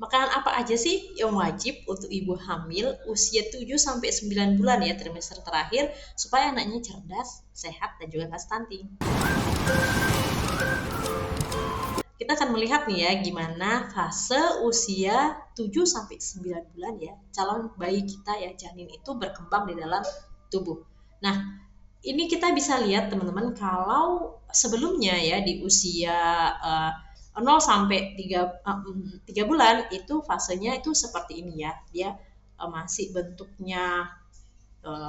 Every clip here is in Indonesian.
Makanan apa aja sih yang wajib untuk ibu hamil usia 7 sampai 9 bulan ya, trimester terakhir, supaya anaknya cerdas, sehat, dan juga nggak stunting? Kita akan melihat nih ya gimana fase usia 7 sampai 9 bulan ya calon bayi kita ya, janin itu berkembang di dalam tubuh. Nah, ini kita bisa lihat teman-teman kalau sebelumnya ya di usia 0 sampai 3 bulan itu fasenya itu seperti ini ya. Dia masih bentuknya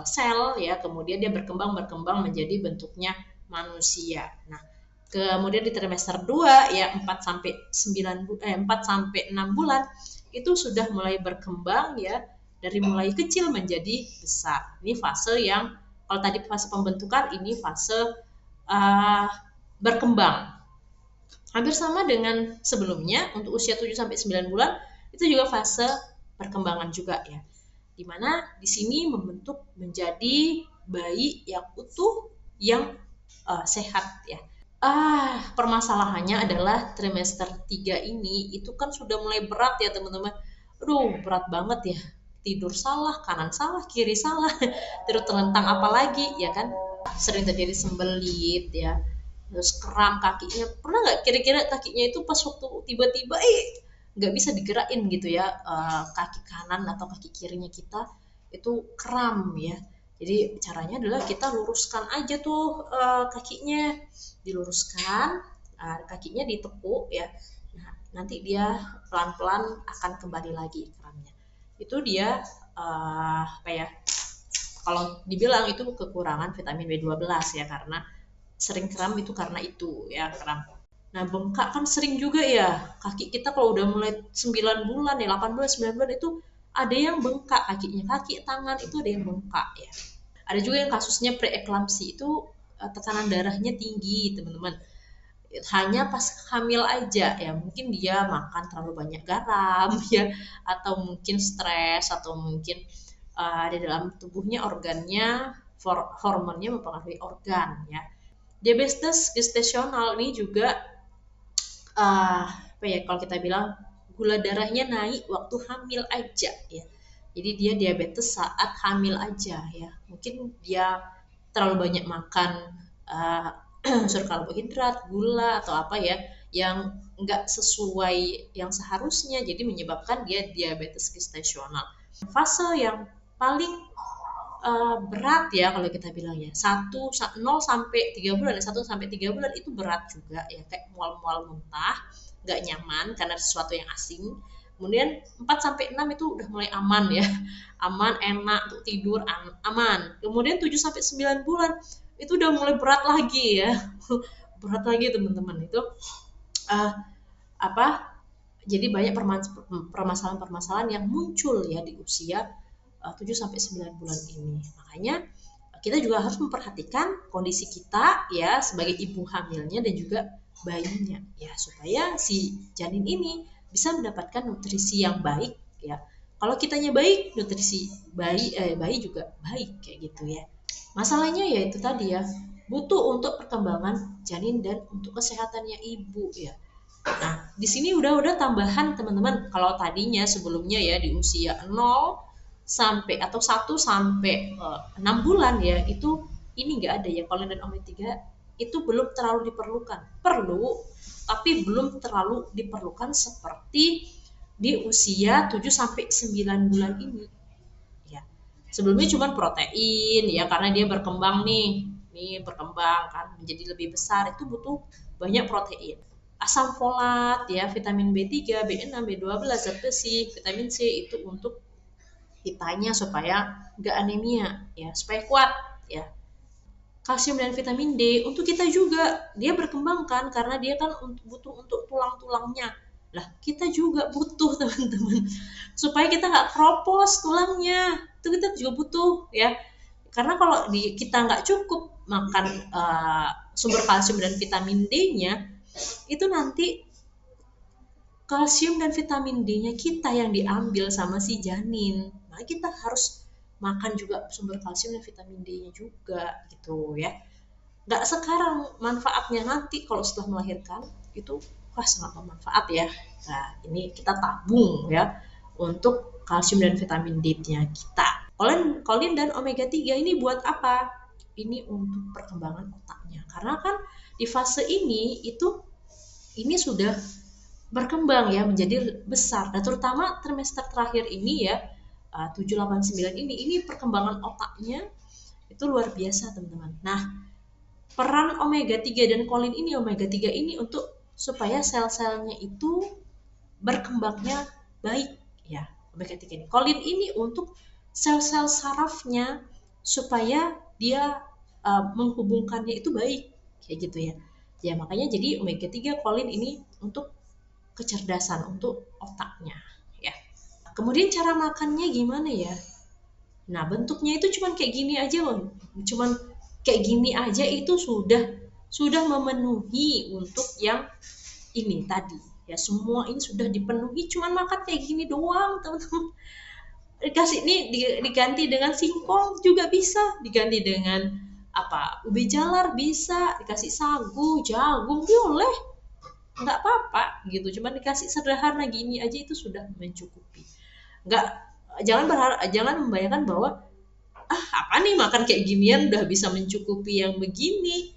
sel ya, kemudian dia berkembang menjadi bentuknya manusia. Nah, kemudian di trimester 2 ya 4 sampai 6 bulan itu sudah mulai berkembang ya, dari mulai kecil menjadi besar. Ini fase yang kalau tadi fase pembentukan, ini fase uh, berkembang. Hampir sama dengan sebelumnya untuk usia 7 sampai 9 bulan itu juga fase perkembangan juga ya. Dimana di sini membentuk menjadi bayi yang utuh, yang sehat ya. Permasalahannya adalah trimester 3 ini itu kan sudah mulai berat ya teman-teman. Aduh, berat banget ya. Tidur salah, kanan salah, kiri salah, tidur terlentang apalagi ya kan. Sering terjadi sembelit ya. Terus kram kakinya. Pernah nggak kira-kira kakinya itu pas waktu tiba-tiba nggak bisa digerakin gitu ya, kaki kanan atau kaki kirinya kita itu kram ya. Jadi caranya adalah kita luruskan aja tuh kakinya, diluruskan, kakinya ditekuk ya. Nah, nanti dia pelan-pelan akan kembali lagi kramnya. Itu dia apa ya? Kalau dibilang itu kekurangan vitamin B12 ya, karena sering kram itu karena itu ya, kram. Nah, bengkak kan sering juga ya. Kaki kita kalau udah mulai 9 bulan ya, 8 bulan, 9 bulan itu ada yang bengkak kakinya, kaki, tangan itu ada yang bengkak ya. Ada juga yang kasusnya preeklamsi itu tekanan darahnya tinggi, teman-teman. Hanya pas hamil aja ya, mungkin dia makan terlalu banyak garam ya, atau mungkin stres, atau mungkin di dalam tubuhnya organnya, hormonnya mempengaruhi organ ya. Diabetes gestasional ini juga apa ya, kalau kita bilang gula darahnya naik waktu hamil aja ya. Jadi dia diabetes saat hamil aja ya. Mungkin dia terlalu banyak makan unsur karbohidrat, gula atau apa ya, yang nggak sesuai yang seharusnya, jadi menyebabkan dia diabetes gestasional. Fase yang paling berat ya kalau kita bilang ya, 0 sampai 3 bulan, 1 sampai 3 bulan itu berat juga ya, kayak mual-mual muntah, nggak nyaman karena sesuatu yang asing. Kemudian 4 sampai 6 itu udah mulai aman ya, aman, enak untuk tidur, aman. Kemudian 7 sampai 9 bulan itu udah mulai berat lagi ya. Berat lagi teman-teman itu apa? Jadi banyak permasalahan-permasalahan yang muncul ya di usia 7 sampai 9 bulan ini. Makanya kita juga harus memperhatikan kondisi kita ya sebagai ibu hamilnya dan juga bayinya ya, supaya si janin ini bisa mendapatkan nutrisi yang baik ya. Kalau kitanya baik, nutrisi bayi juga baik kayak gitu ya. Masalahnya ya itu tadi ya, butuh untuk perkembangan janin dan untuk kesehatannya ibu ya. Nah, di sini udah tambahan teman-teman. Kalau tadinya sebelumnya ya di usia 0 sampai atau 1 sampai 6 bulan ya, itu ini enggak ada ya, kolen dan omega 3 itu belum terlalu diperlukan. Perlu, tapi belum terlalu diperlukan seperti di usia 7 sampai 9 bulan ini. Ya. Sebelumnya cuma protein ya, karena dia berkembang nih berkembang kan menjadi lebih besar, itu butuh banyak protein. Asam folat ya, vitamin B3, B6, B12, zat besi, vitamin C itu untuk kitanya supaya nggak anemia ya, supaya kuat ya. Kalsium dan vitamin D untuk kita juga, dia berkembang kan karena dia kan butuh untuk tulang-tulangnya. Lah, kita juga butuh teman-teman supaya kita nggak kropos tulangnya, itu kita juga butuh ya. Karena kalau kita nggak cukup makan sumber kalsium dan vitamin D-nya, itu nanti kalsium dan vitamin D-nya kita yang diambil sama si janin. Nah, kita harus makan juga sumber kalsium dan vitamin D-nya juga gitu ya. Nggak sekarang, manfaatnya nanti kalau setelah melahirkan itu wah sangat bermanfaat ya. Nah, ini kita tabung ya untuk kalsium dan vitamin D-nya kita. Kolin dan omega 3 ini buat apa? Ini untuk perkembangan otaknya. Karena kan di fase ini sudah berkembang ya menjadi besar. Dan terutama trimester terakhir ini ya 7, 8, 9 ini perkembangan otaknya itu luar biasa teman-teman. Nah, peran omega 3 dan kolin ini, omega 3 ini untuk supaya sel-selnya itu berkembangnya baik ya, omega 3 ini. Kolin ini untuk sel-sel sarafnya supaya dia menghubungkannya itu baik kayak gitu ya. Ya makanya jadi omega 3 kolin ini untuk kecerdasan, untuk otaknya ya. Kemudian cara makannya gimana ya? Nah, bentuknya itu cuman kayak gini aja loh. Cuman kayak gini aja itu sudah memenuhi untuk yang ini tadi. Ya, semua ini sudah dipenuhi, cuman makan kayak gini doang, teman-teman. Dikasih ini diganti dengan singkong juga bisa, diganti dengan apa? Ubi jalar bisa, dikasih sagu, jagung boleh. Nggak apa-apa gitu. Cuman dikasih sederhana gini aja itu sudah mencukupi. Nggak jangan membayangkan bahwa apa nih makan kayak ginian udah bisa mencukupi yang begini.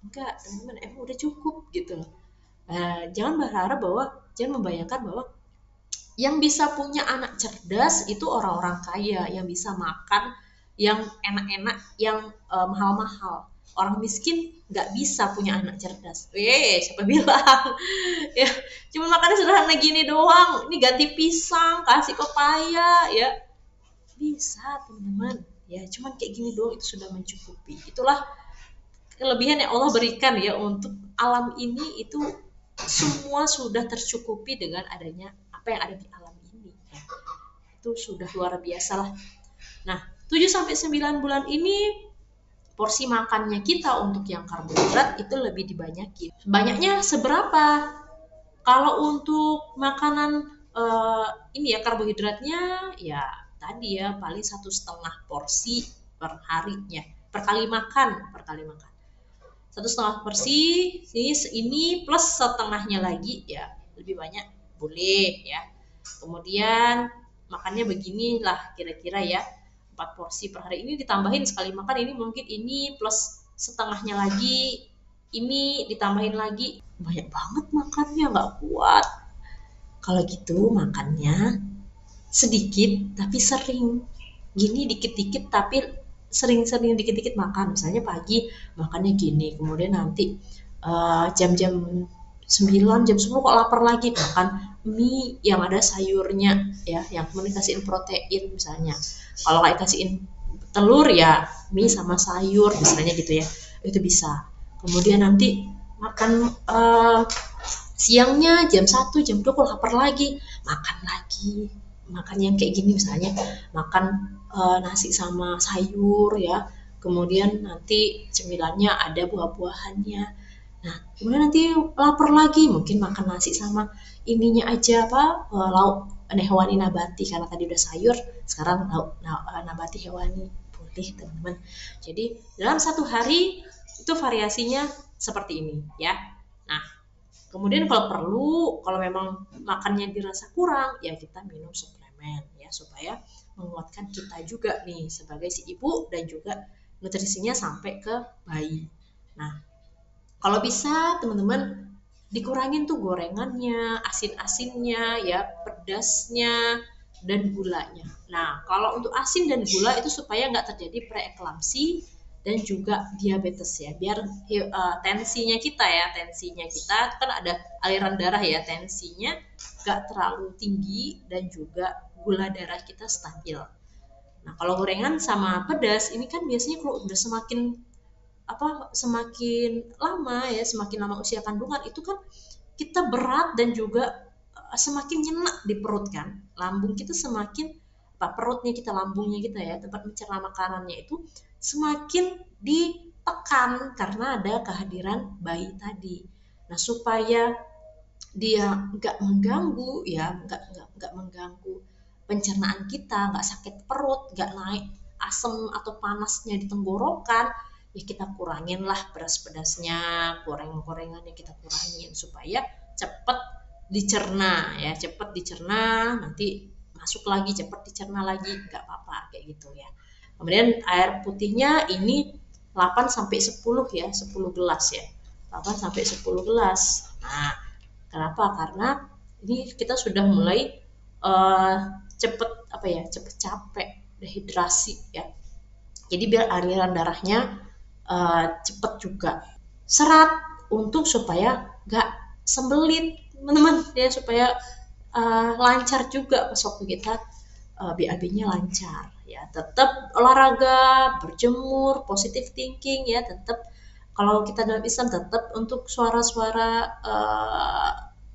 Enggak, teman-teman, emang udah cukup gitu loh. Jangan membayangkan bahwa yang bisa punya anak cerdas itu orang-orang kaya yang bisa makan yang enak-enak, yang mahal-mahal. Orang miskin nggak bisa punya anak cerdas. Siapa bilang? Ya, cuma makannya sederhana gini doang. Ini ganti pisang, kasih pepaya, ya bisa teman-teman. Ya, cuman kayak gini doang itu sudah mencukupi. Itulah kelebihan yang Allah berikan ya untuk alam ini itu semua sudah tercukupi dengan adanya apa yang ada di alam ini ya. Itu sudah luar biasa lah. Nah, 7 sampai 9 bulan ini porsi makannya kita untuk yang karbohidrat itu lebih dibanyakin. Banyaknya seberapa? Kalau untuk makanan ini ya karbohidratnya ya tadi ya paling 1,5 porsi per harinya, per kali makan. 1,5 porsi ini plus setengahnya lagi ya lebih banyak boleh ya. Kemudian makannya beginilah kira-kira ya 4 porsi per hari, ini ditambahin sekali makan ini mungkin ini plus setengahnya lagi, ini ditambahin lagi, banyak banget makannya nggak kuat. Kalau gitu makannya sedikit tapi sering, gini dikit-dikit tapi sering-sering dikit-dikit makan. Misalnya pagi makannya gini, kemudian nanti jam-jam 9, jam 10 kok lapar lagi, makan mie yang ada sayurnya ya, yang kemudian kasihin protein misalnya. Kalau kayak kasihin telur ya mie sama sayur misalnya gitu ya, itu bisa. Kemudian nanti makan siangnya jam 1, jam 2 kok lapar lagi, makan lagi. Makan yang kayak gini misalnya, makan nasi sama sayur ya, kemudian nanti cemilannya ada buah-buahannya. Nah, kemudian nanti lapar lagi, mungkin makan nasi sama ininya aja apa lauk hewani nabati, karena tadi udah sayur, sekarang lauk nabati hewani boleh teman-teman. Jadi dalam satu hari itu variasinya seperti ini ya. Nah, kemudian kalau memang makannya dirasa kurang, ya kita minum suplemen ya supaya menguatkan kita juga nih sebagai si ibu dan juga nutrisinya sampai ke bayi. Nah, kalau bisa teman-teman dikurangin tuh gorengannya, asin-asinnya ya, pedasnya dan gulanya. Nah, kalau untuk asin dan gula itu supaya nggak terjadi preeklamsi dan juga diabetes ya, biar tensinya kita kan ada aliran darah ya, tensinya nggak terlalu tinggi dan juga gula darah kita stabil. Nah, kalau gorengan sama pedas ini kan biasanya kalau udah semakin lama usia kandungan itu kan kita berat dan juga semakin nyenak di perut kan, lambung kita semakin lambungnya kita ya, tempat mencerna makanannya itu semakin ditekan karena ada kehadiran bayi tadi. Nah, supaya dia nggak mengganggu ya, nggak mengganggu pencernaan kita, nggak sakit perut, nggak naik asam atau panasnya di tenggorokan, ya kita kurangin lah beras pedasnya, gorengannya kita kurangin supaya cepet dicerna ya, cepet dicerna, nanti masuk lagi cepet dicerna lagi, nggak apa-apa kayak gitu ya. Kemudian air putihnya ini 8 sampai 10 ya, 10 gelas ya. 8 sampai 10 gelas. Nah, kenapa? Karena ini kita sudah mulai cepet apa ya, cepet capek, dehidrasi ya. Jadi biar aliran darahnya cepet juga. Serat untuk supaya nggak sembelit teman-teman ya, supaya lancar juga pas waktu kita BAB-nya lancar ya. Tetap olahraga, berjemur, positive thinking ya, tetap kalau kita dalam Islam tetap untuk suara-suara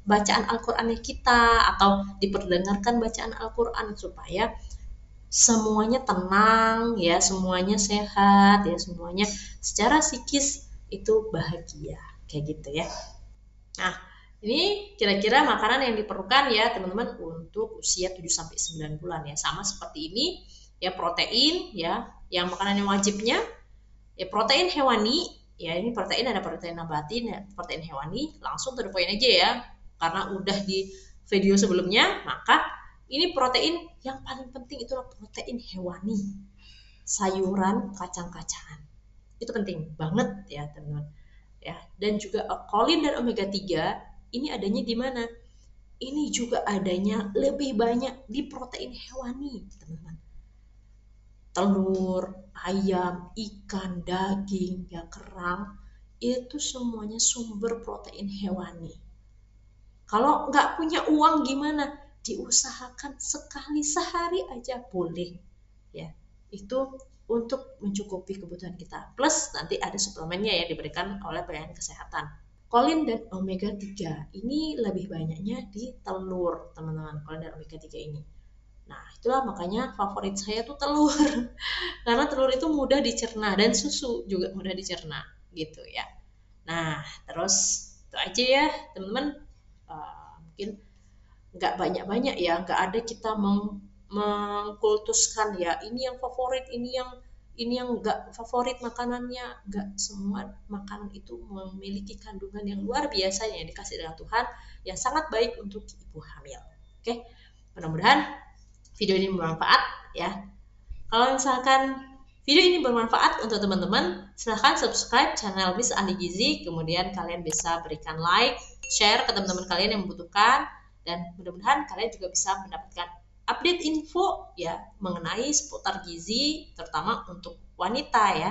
bacaan Al-Qur'annya kita atau diperdengarkan bacaan Al-Qur'an supaya semuanya tenang ya, semuanya sehat ya, semuanya secara psikis itu bahagia kayak gitu ya. Nah, ini kira-kira makanan yang diperlukan ya teman-teman untuk usia 7 sampai 9 bulan ya. Sama seperti ini ya, protein ya, yang makanan yang wajibnya ya protein hewani ya, ini protein ada protein nabati ya, protein hewani, langsung to the point aja ya. Karena udah di video sebelumnya, maka ini protein yang paling penting itulah protein hewani. Sayuran, kacang-kacangan. Itu penting banget ya, teman-teman. Ya, dan juga kolin dan omega 3 ini adanya di mana? Ini juga adanya lebih banyak di protein hewani, teman-teman. Telur, ayam, ikan, daging, ya kerang, itu semuanya sumber protein hewani. Kalau nggak punya uang gimana? Diusahakan sekali sehari aja boleh. Ya, itu untuk mencukupi kebutuhan kita. Plus nanti ada suplemennya ya diberikan oleh pelayanan kesehatan. Kolin dan omega 3 ini lebih banyaknya di telur, teman-teman. Kolin dan omega 3 ini. Nah, itulah makanya favorit saya tuh telur. Karena telur itu mudah dicerna dan susu juga mudah dicerna gitu ya. Nah, terus itu aja ya, teman-teman. Mungkin nggak banyak-banyak ya, nggak ada kita mengkultuskan ya ini yang favorit, ini yang nggak favorit makanannya. Nggak, semua makanan itu memiliki kandungan yang luar biasa yang dikasih dengan Tuhan, yang sangat baik untuk ibu hamil. Oke, mudah-mudahan video ini bermanfaat ya. Kalau misalkan video ini bermanfaat untuk teman-teman, silahkan subscribe channel Miss Ahli Gizi, kemudian kalian bisa berikan like, share ke teman-teman kalian yang membutuhkan, dan mudah-mudahan kalian juga bisa mendapatkan update info ya mengenai seputar gizi, terutama untuk wanita ya,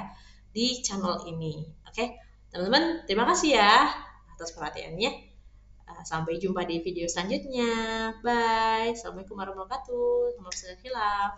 di channel ini. Oke, teman-teman, terima kasih ya atas perhatiannya. Sampai jumpa di video selanjutnya. Bye. Assalamualaikum warahmatullahi wabarakatuh.